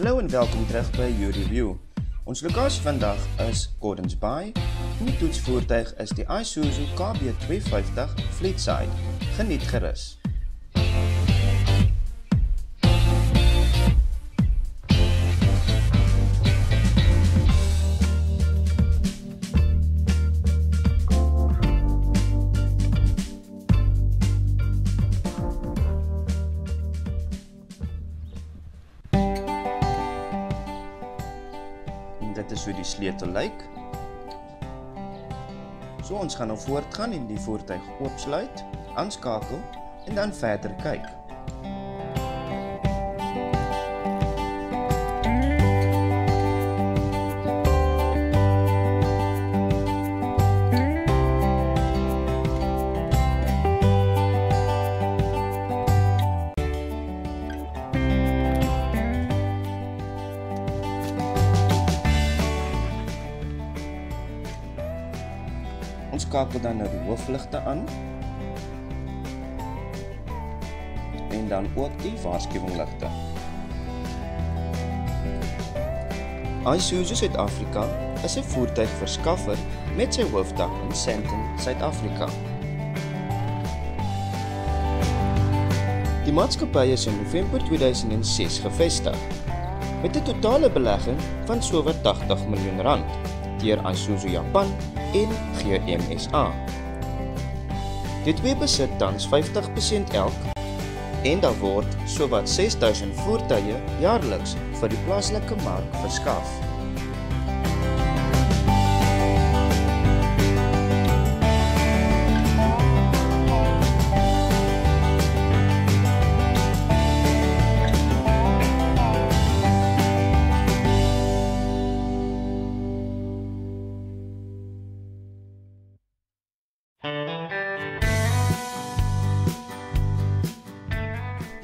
Hallo en welkom terug by YouReview. Ons lokasie vandag is Gordons Bay en die toetsvoertuig is die Isuzu KB250 Fleetside. Geniet gerus. Dit is hoe die sleutel lyk. So ons gaan nou voortgaan en die voertuig oopsluit, aanskakel en dan verder kyk. Ons skakel dan nou die hoofligte aan en dan ook die waarskuwingligte. Isuzu Suid-Afrika is 'n voertuigverskaffer met sy hoofdak in Sandton, Suid-Afrika. Die maatskappy is in November 2006 gevestig met 'n totale belegging van sowat R80 miljoen deur Isuzu Japan en GMSA. Die twee besit tans 50% elk en daar word sowat 6000 voertuie jaarliks vir die plaaslike mark verskaf.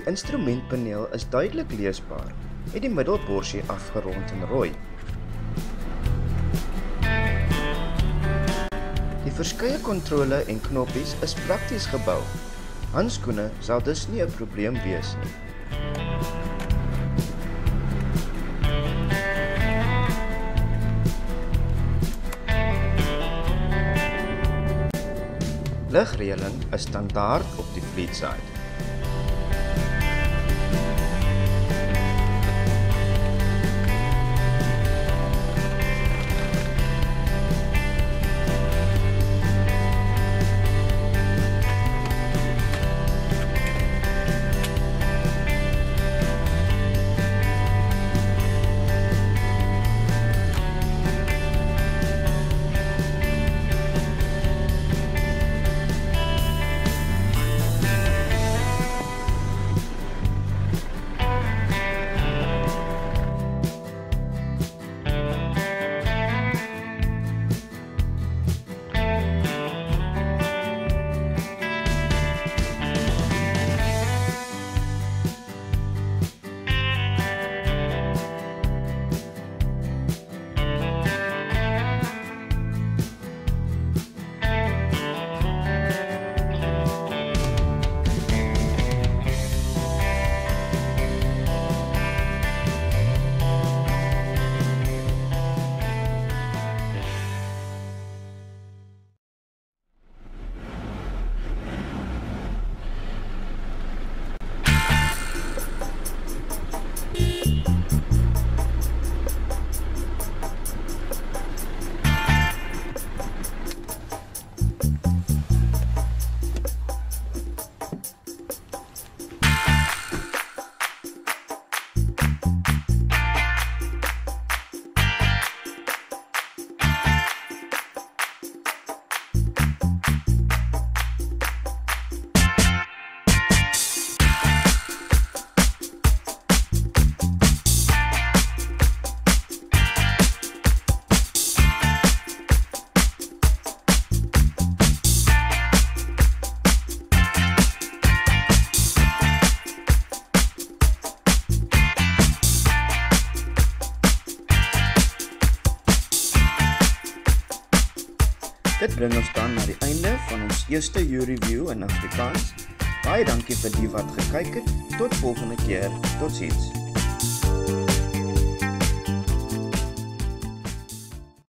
Die instrumentpaneel is duidelik leesbaar, met die middelborsie afgerond en rooi. Die verskeie kontrole en knoppies is prakties gebou. Handskoene sal dus nie 'n probleem wees nie. Ligreëling is standaard op die Fleetside. Dit bring ons dan na die einde van ons eerste YouReview in Afrikaans. Baie dankie vir die wat gekyk het. Tot volgende keer. Totsiens.